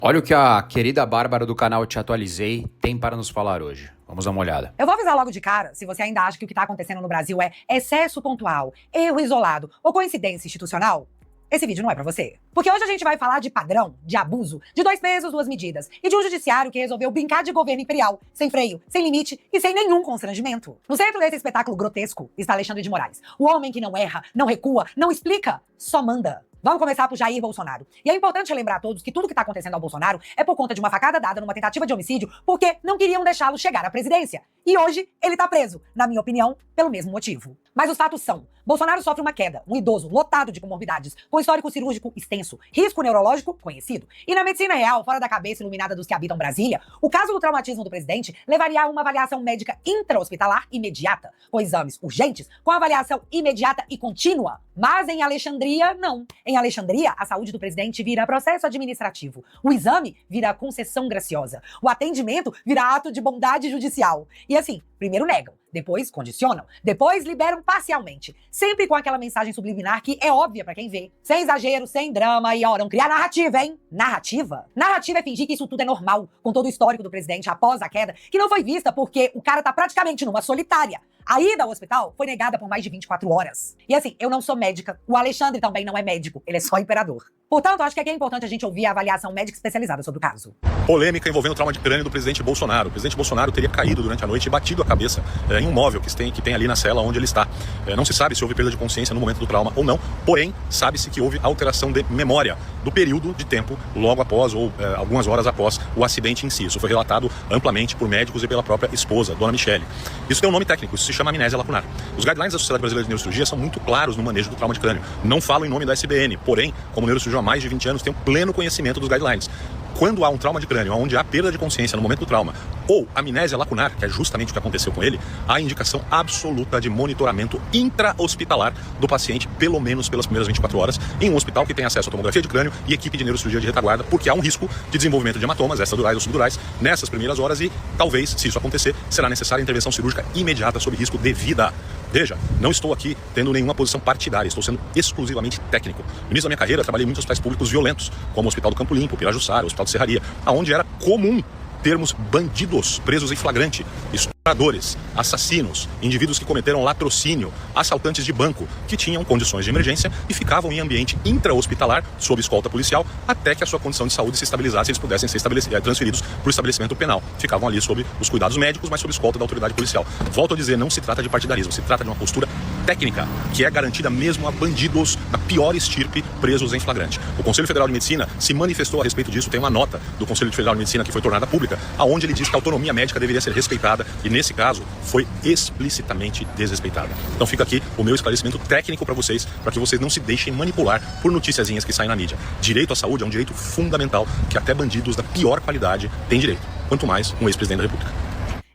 Olha o que a querida Bárbara do canal Te Atualizei tem para nos falar hoje. Vamos dar uma olhada. Eu vou avisar logo de cara, se você ainda acha que o que está acontecendo no Brasil é excesso pontual, erro isolado ou coincidência institucional, esse vídeo não é pra você. Porque hoje a gente vai falar de padrão, de abuso, de 2 pesos, 2 medidas e de um judiciário que resolveu brincar de governo imperial, sem freio, sem limite e sem nenhum constrangimento. No centro desse espetáculo grotesco está Alexandre de Moraes, o homem que não erra, não recua, não explica, só manda. Vamos começar por Jair Bolsonaro. E é importante lembrar a todos que tudo que está acontecendo ao Bolsonaro é por conta de uma facada dada numa tentativa de homicídio porque não queriam deixá-lo chegar à presidência. E hoje ele está preso, na minha opinião, pelo mesmo motivo. Mas os fatos são: Bolsonaro sofre uma queda, um idoso lotado de comorbidades, com histórico cirúrgico extenso, risco neurológico conhecido. E na medicina real, fora da cabeça iluminada dos que habitam Brasília, o caso do traumatismo do presidente levaria a uma avaliação médica intra-hospitalar imediata, com exames urgentes, com avaliação imediata e contínua. Mas em Alexandria, não. Em Alexandria, a saúde do presidente vira processo administrativo. O exame vira concessão graciosa. O atendimento vira ato de bondade judicial. E assim, primeiro negam, depois condicionam, depois liberam parcialmente. Sempre com aquela mensagem subliminar que é óbvia pra quem vê. Sem exagero, sem drama e, ó, não criar narrativa, hein? Narrativa? Narrativa é fingir que isso tudo é normal, com todo o histórico do presidente após a queda, que não foi vista porque o cara tá praticamente numa solitária. A ida ao hospital foi negada por mais de 24 horas. E assim, eu não sou médica, o Alexandre também não é médico, ele é só imperador. Portanto, acho que aqui é importante a gente ouvir a avaliação médica especializada sobre o caso. Polêmica envolvendo o trauma de crânio do presidente Bolsonaro. O presidente Bolsonaro teria caído durante a noite e batido a cabeça em um móvel que tem ali na cela onde ele está. Não se sabe se houve perda de consciência no momento do trauma ou não, porém, sabe-se que houve alteração de memória do período de tempo logo após ou algumas horas após o acidente em si. Isso foi relatado amplamente por médicos e pela própria esposa, Dona Michele. Isso tem um nome técnico, isso se chama amnésia lacunar. Os guidelines da Sociedade Brasileira de Neurocirurgia são muito claros no manejo do trauma de crânio. Não falam em nome da SBN, porém, como neurocirurgião há mais de 20 anos, tenho pleno conhecimento dos guidelines. Quando há um trauma de crânio, onde há perda de consciência no momento do trauma, ou amnésia lacunar, que é justamente o que aconteceu com ele, há indicação absoluta de monitoramento intra-hospitalar do paciente, pelo menos pelas primeiras 24 horas, em um hospital que tem acesso à tomografia de crânio e equipe de neurocirurgia de retaguarda, porque há um risco de desenvolvimento de hematomas extradurais ou subdurais nessas primeiras horas e, talvez, se isso acontecer, será necessária intervenção cirúrgica imediata sob risco de vida. Veja, não estou aqui tendo nenhuma posição partidária, estou sendo exclusivamente técnico. No início da minha carreira, trabalhei em muitos hospitais públicos violentos, como o Hospital do Campo Limpo, Pirajussara, o Hospital de Serraria, onde era comum termos bandidos presos em flagrante, estupradores, assassinos, indivíduos que cometeram latrocínio, assaltantes de banco, que tinham condições de emergência e ficavam em ambiente intra-hospitalar, sob escolta policial, até que a sua condição de saúde se estabilizasse e eles pudessem ser transferidos para o estabelecimento penal. Ficavam ali sob os cuidados médicos, mas sob escolta da autoridade policial. Volto a dizer, não se trata de partidarismo, se trata de uma postura técnica, que é garantida mesmo a bandidos da pior estirpe presos em flagrante. O Conselho Federal de Medicina se manifestou a respeito disso, tem uma nota do Conselho Federal de Medicina que foi tornada pública, aonde ele diz que a autonomia médica deveria ser respeitada e, nesse caso, foi explicitamente desrespeitada. Então fica aqui o meu esclarecimento técnico para vocês, para que vocês não se deixem manipular por noticiazinhas que saem na mídia. Direito à saúde é um direito fundamental que até bandidos da pior qualidade têm direito, quanto mais um ex-presidente da República.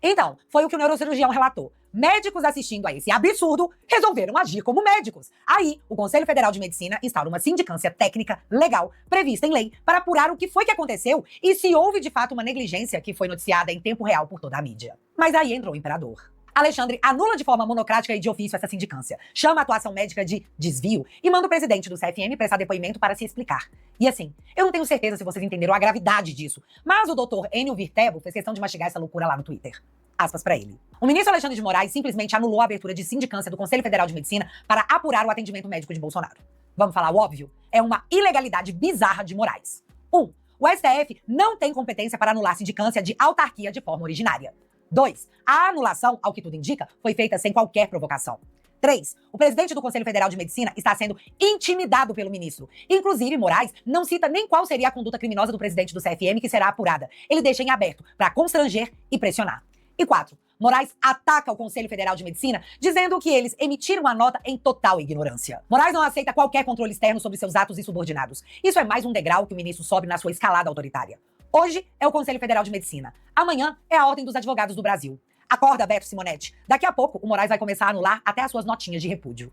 Então, foi o que o neurocirurgião relatou. Médicos assistindo a esse absurdo resolveram agir como médicos. Aí, o Conselho Federal de Medicina instaura uma sindicância técnica legal prevista em lei para apurar o que foi que aconteceu e se houve de fato uma negligência que foi noticiada em tempo real por toda a mídia. Mas aí entrou o imperador. Alexandre anula de forma monocrática e de ofício essa sindicância, chama a atuação médica de desvio e manda o presidente do CFM prestar depoimento para se explicar. E assim, eu não tenho certeza se vocês entenderam a gravidade disso, mas o doutor Enio Virtebo fez questão de mastigar essa loucura lá no Twitter. Aspas pra ele. O ministro Alexandre de Moraes simplesmente anulou a abertura de sindicância do Conselho Federal de Medicina para apurar o atendimento médico de Bolsonaro. Vamos falar o óbvio? É uma ilegalidade bizarra de Moraes. 1. O STF não tem competência para anular sindicância de autarquia de forma originária. 2. A anulação, ao que tudo indica, foi feita sem qualquer provocação. 3. O presidente do Conselho Federal de Medicina está sendo intimidado pelo ministro. Inclusive, Moraes não cita nem qual seria a conduta criminosa do presidente do CFM que será apurada. Ele deixa em aberto para constranger e pressionar. E 4. Moraes ataca o Conselho Federal de Medicina, dizendo que eles emitiram a nota em total ignorância. Moraes não aceita qualquer controle externo sobre seus atos insubordinados. Isso é mais um degrau que o ministro sobe na sua escalada autoritária. Hoje é o Conselho Federal de Medicina. Amanhã é a Ordem dos Advogados do Brasil. Acorda, Beto Simonetti. Daqui a pouco, o Moraes vai começar a anular até as suas notinhas de repúdio.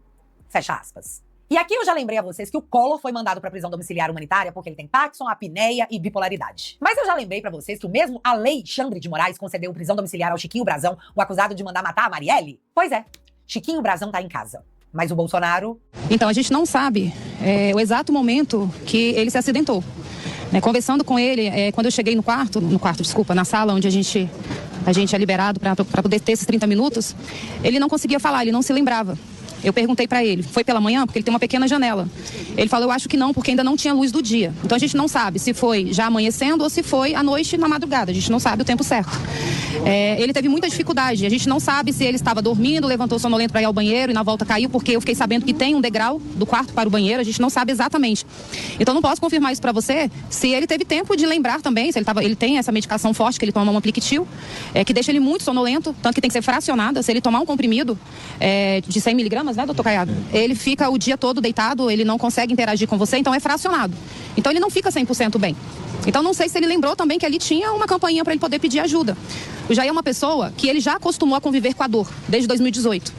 Fecha aspas. E aqui eu já lembrei a vocês que o Collor foi mandado para prisão domiciliar humanitária porque ele tem Parkinson, apneia e bipolaridade. Mas eu já lembrei para vocês que o mesmo Alexandre de Moraes concedeu prisão domiciliar ao Chiquinho Brazão, o acusado de mandar matar a Marielle? Pois é, Chiquinho Brazão tá em casa. Mas o Bolsonaro... Então a gente não sabe o exato momento que ele se acidentou. Conversando com ele, quando eu cheguei na sala onde a gente é liberado para poder ter esses 30 minutos, ele não conseguia falar, ele não se lembrava. Eu perguntei para ele, foi pela manhã? Porque ele tem uma pequena janela. Ele falou, eu acho que não, porque ainda não tinha luz do dia. Então a gente não sabe se foi já amanhecendo ou se foi à noite, na madrugada. A gente não sabe o tempo certo. Ele teve muita dificuldade. A gente não sabe se ele estava dormindo, levantou sonolento para ir ao banheiro e na volta caiu, porque eu fiquei sabendo que tem um degrau do quarto para o banheiro. A gente não sabe exatamente. Então não posso confirmar isso para você se ele teve tempo de lembrar também, se ele tem essa medicação forte, que ele toma uma Ampliquitil, que deixa ele muito sonolento, tanto que tem que ser fracionada. Se ele tomar um comprimido de 100 miligramas, né, doutor Caiado? Ele fica o dia todo deitado, ele não consegue interagir com você, então é fracionado. Então ele não fica 100% bem. Então não sei se ele lembrou também que ali tinha uma campainha para ele poder pedir ajuda. O Jair é uma pessoa que ele já acostumou a conviver com a dor, desde 2018.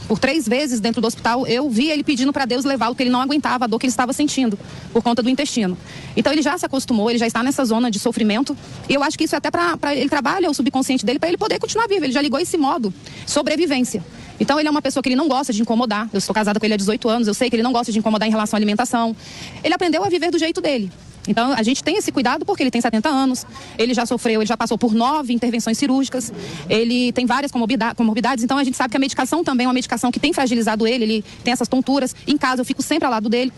Por 3 vezes dentro do hospital, eu vi ele pedindo para Deus levá-lo, porque ele não aguentava a dor que ele estava sentindo, por conta do intestino. Então ele já se acostumou, ele já está nessa zona de sofrimento, e eu acho que isso é até para ele trabalha o subconsciente dele, para ele poder continuar vivo. Ele já ligou esse modo, sobrevivência. Então ele é uma pessoa que ele não gosta de incomodar. Eu estou casada com ele há 18 anos, eu sei que ele não gosta de incomodar em relação à alimentação. Ele aprendeu a viver do jeito dele. Então a gente tem esse cuidado porque ele tem 70 anos, ele já passou por 9 intervenções cirúrgicas, ele tem várias comorbidades, então a gente sabe que a medicação também é uma medicação que tem fragilizado ele tem essas tonturas. Em casa eu fico sempre ao lado dele.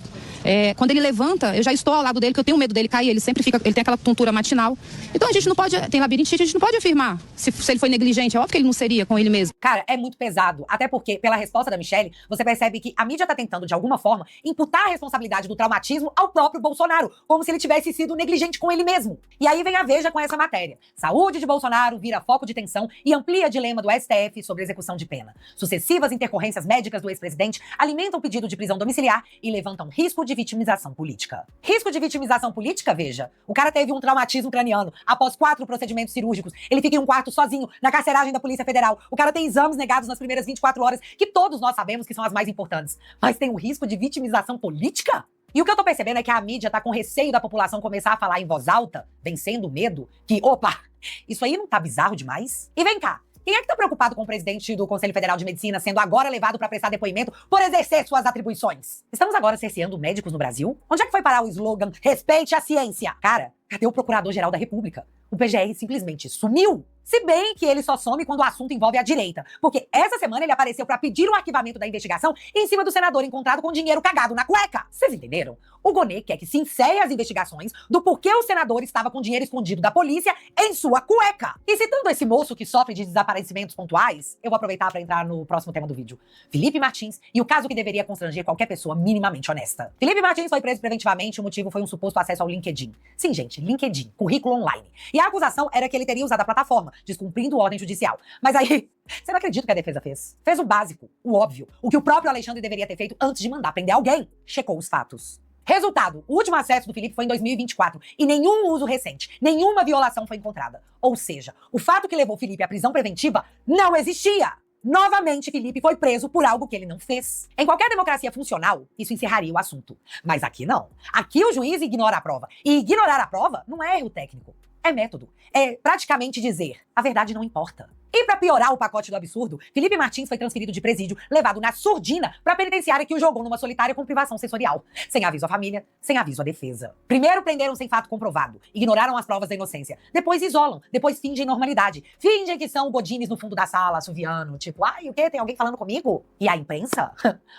Quando ele levanta, eu já estou ao lado dele, porque eu tenho medo dele cair, ele tem aquela tontura matinal. Então a gente não pode, tem labirintite, a gente não pode afirmar se ele foi negligente, é óbvio que ele não seria com ele mesmo. Cara, é muito pesado, até porque, pela resposta da Michelle, você percebe que a mídia tá tentando, de alguma forma, imputar a responsabilidade do traumatismo ao próprio Bolsonaro, como se ele tivesse sido negligente com ele mesmo. E aí vem a Veja com essa matéria. Saúde de Bolsonaro vira foco de tensão e amplia dilema do STF sobre execução de pena. Sucessivas intercorrências médicas do ex-presidente alimentam pedido de prisão domiciliar e levantam risco de vitimização política. Risco de vitimização política, veja. O cara teve um traumatismo craniano após 4 procedimentos cirúrgicos. Ele fica em um quarto sozinho, na carceragem da Polícia Federal. O cara tem exames negados nas primeiras 24 horas, que todos nós sabemos que são as mais importantes. Mas tem o risco de vitimização política? E o que eu tô percebendo é que a mídia tá com receio da população começar a falar em voz alta, vencendo o medo, que, opa, isso aí não tá bizarro demais? E vem cá. Quem é que tá preocupado com o presidente do Conselho Federal de Medicina sendo agora levado para prestar depoimento por exercer suas atribuições? Estamos agora cerceando médicos no Brasil? Onde é que foi parar o slogan "Respeite a ciência"? Cara, cadê o Procurador-Geral da República? O PGR simplesmente sumiu. Se bem que ele só some quando o assunto envolve a direita. Porque essa semana ele apareceu para pedir o arquivamento da investigação em cima do senador encontrado com dinheiro cagado na cueca. Vocês entenderam? O Gonê quer que se encerre as investigações do porquê o senador estava com dinheiro escondido da polícia em sua cueca. E citando esse moço que sofre de desaparecimentos pontuais, eu vou aproveitar para entrar no próximo tema do vídeo. Felipe Martins e o caso que deveria constranger qualquer pessoa minimamente honesta. Felipe Martins foi preso preventivamente, o motivo foi um suposto acesso ao LinkedIn. Sim, gente, LinkedIn, currículo online. E a acusação era que ele teria usado a plataforma, descumprindo ordem judicial. Mas aí, você não acredita que a defesa fez? Fez o básico, o óbvio, o que o próprio Alexandre deveria ter feito antes de mandar prender alguém. Checou os fatos. Resultado, o último acesso do Felipe foi em 2024 e nenhum uso recente, nenhuma violação foi encontrada. Ou seja, o fato que levou Felipe à prisão preventiva não existia. Novamente, Felipe foi preso por algo que ele não fez. Em qualquer democracia funcional, isso encerraria o assunto. Mas aqui não. Aqui o juiz ignora a prova. E ignorar a prova não é erro técnico. É método. É praticamente dizer, a verdade não importa. E pra piorar o pacote do absurdo, Felipe Martins foi transferido de presídio, levado na surdina pra penitenciária que o jogou numa solitária com privação sensorial. Sem aviso à família, sem aviso à defesa. Primeiro prenderam sem fato comprovado, ignoraram as provas da inocência. Depois isolam, depois fingem normalidade. Fingem que são o Godines no fundo da sala, assoviano, tipo, ai, o quê? Tem alguém falando comigo? E a imprensa?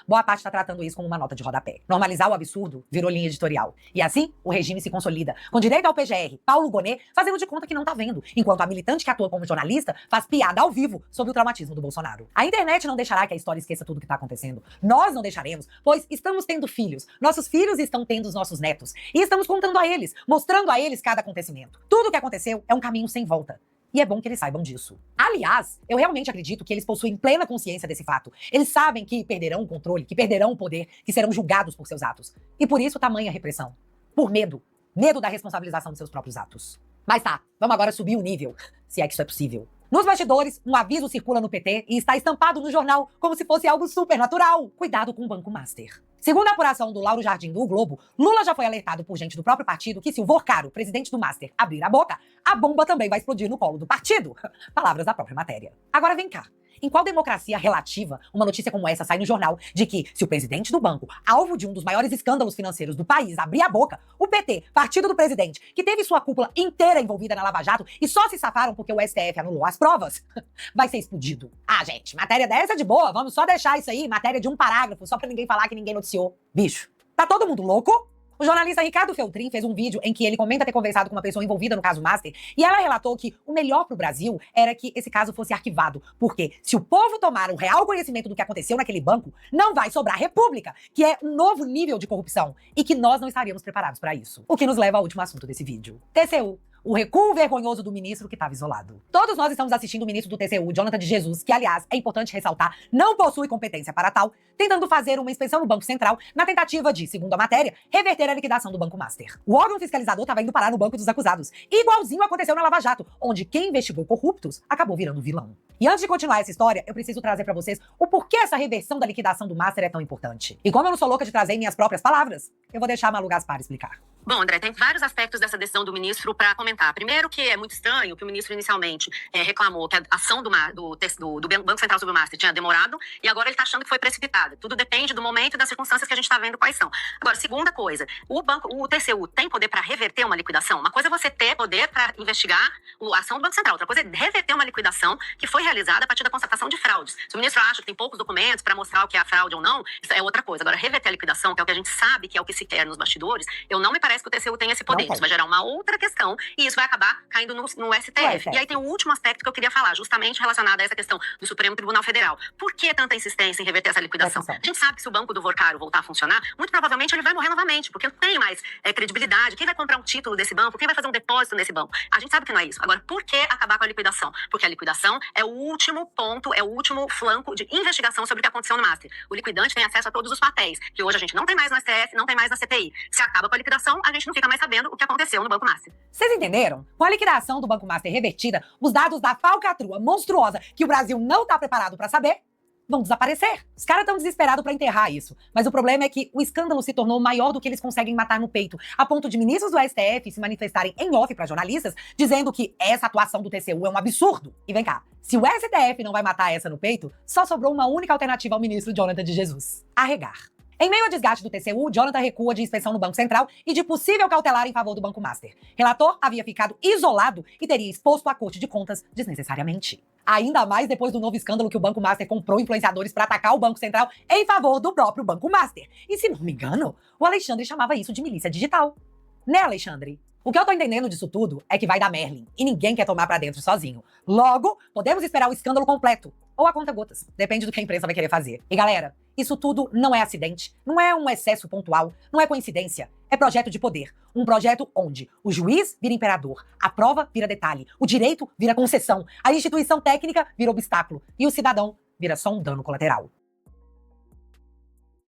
Boa parte tá tratando isso como uma nota de rodapé. Normalizar o absurdo virou linha editorial. E assim, o regime se consolida, com direito ao PGR, Paulo Gonê, fazendo de conta que não tá vendo, enquanto a militante que atua como jornalista faz piada ao vivo sobre o traumatismo do Bolsonaro. A internet não deixará que a história esqueça tudo que tá acontecendo. Nós não deixaremos, pois estamos tendo filhos. Nossos filhos estão tendo os nossos netos. E estamos contando a eles, mostrando a eles cada acontecimento. Tudo o que aconteceu é um caminho sem volta. E é bom que eles saibam disso. Aliás, eu realmente acredito que eles possuem plena consciência desse fato. Eles sabem que perderão o controle, que perderão o poder, que serão julgados por seus atos. E por isso tamanha repressão. Por medo. Medo da responsabilização de seus próprios atos. Mas tá, vamos agora subir o nível, se é que isso é possível. Nos bastidores, um aviso circula no PT e está estampado no jornal como se fosse algo supernatural. Cuidado com o Banco Master. Segundo a apuração do Lauro Jardim do O Globo, Lula já foi alertado por gente do próprio partido que se o Vorcaro, presidente do Master, abrir a boca, a bomba também vai explodir no colo do partido. Palavras da própria matéria. Agora vem cá. Em qual democracia relativa uma notícia como essa sai no jornal de que, se o presidente do banco, alvo de um dos maiores escândalos financeiros do país, abrir a boca, o PT, partido do presidente, que teve sua cúpula inteira envolvida na Lava Jato e só se safaram porque o STF anulou as provas, vai ser explodido? Ah, gente, matéria dessa é de boa, vamos só deixar isso aí, matéria de um parágrafo, só pra ninguém falar que ninguém noticiou. Bicho, tá todo mundo louco? O jornalista Ricardo Feltrin fez um vídeo em que ele comenta ter conversado com uma pessoa envolvida no caso Master e ela relatou que o melhor pro Brasil era que esse caso fosse arquivado, porque se o povo tomar um real conhecimento do que aconteceu naquele banco, não vai sobrar república, que é um novo nível de corrupção e que nós não estaríamos preparados para isso. O que nos leva ao último assunto desse vídeo. TCU. O recuo vergonhoso do ministro que estava isolado. Todos nós estamos assistindo o ministro do TCU, Jonathan de Jesus, que, aliás, é importante ressaltar, não possui competência para tal, tentando fazer uma inspeção no Banco Central na tentativa de, segundo a matéria, reverter a liquidação do Banco Master. O órgão fiscalizador estava indo parar no banco dos acusados. Igualzinho aconteceu na Lava Jato, onde quem investigou corruptos acabou virando vilão. E antes de continuar essa história, eu preciso trazer para vocês o porquê essa reversão da liquidação do Master é tão importante. E como eu não sou louca de trazer em minhas próprias palavras, eu vou deixar a Malu Gaspar explicar. Bom, André, tem vários aspectos dessa decisão do ministro para comentar. Primeiro, que é muito estranho que o ministro inicialmente reclamou que a ação do Banco Central sobre o Master tinha demorado e agora ele está achando que foi precipitada. Tudo depende do momento e das circunstâncias que a gente está vendo quais são. Agora, segunda coisa, o TCU tem poder para reverter uma liquidação? Uma coisa é você ter poder para investigar a ação do Banco Central, outra coisa é reverter uma liquidação que foi realizada a partir da constatação de fraudes. Se o ministro acha que tem poucos documentos para mostrar o que é a fraude ou não, isso é outra coisa. Agora, reverter a liquidação, que é o que a gente sabe que é o que se quer nos bastidores, eu não me parece que o TCU tem esse poder. Isso vai gerar uma outra questão e isso vai acabar caindo no STF. E aí tem o último aspecto que eu queria falar, justamente relacionado a essa questão do Supremo Tribunal Federal. Por que tanta insistência em reverter essa liquidação? A gente sabe que se o banco do Vorcaro voltar a funcionar, muito provavelmente ele vai morrer novamente, porque não tem mais credibilidade. Quem vai comprar um título desse banco? Quem vai fazer um depósito nesse banco? A gente sabe que não é isso. Agora, por que acabar com a liquidação? Porque a liquidação é o último ponto, é o último flanco de investigação sobre o que aconteceu no Master. O liquidante tem acesso a todos os papéis, que hoje a gente não tem mais no STF, não tem mais na CPI. Se acaba com a liquidação, a gente não fica mais sabendo o que aconteceu no Banco Master. Vocês entenderam? Com a liquidação do Banco Master revertida, os dados da falcatrua monstruosa que o Brasil não tá preparado pra saber vão desaparecer. Os caras estão desesperados pra enterrar isso. Mas o problema é que o escândalo se tornou maior do que eles conseguem matar no peito, a ponto de ministros do STF se manifestarem em off pra jornalistas, dizendo que essa atuação do TCU é um absurdo. E vem cá, se o STF não vai matar essa no peito, só sobrou uma única alternativa ao ministro Jonathan de Jesus: arregar. Em meio ao desgaste do TCU, Jonathan recua de inspeção no Banco Central e de possível cautelar em favor do Banco Master. Relator havia ficado isolado e teria exposto a Corte de Contas desnecessariamente. Ainda mais depois do novo escândalo que o Banco Master comprou influenciadores para atacar o Banco Central em favor do próprio Banco Master. E se não me engano, o Alexandre chamava isso de milícia digital. Né, Alexandre? O que eu tô entendendo disso tudo é que vai dar Merlin e ninguém quer tomar pra dentro sozinho. Logo, podemos esperar o escândalo completo. Ou a conta gotas. Depende do que a imprensa vai querer fazer. E galera, isso tudo não é acidente, não é um excesso pontual, não é coincidência. É projeto de poder. Um projeto onde o juiz vira imperador, a prova vira detalhe, o direito vira concessão, a instituição técnica vira obstáculo e o cidadão vira só um dano colateral.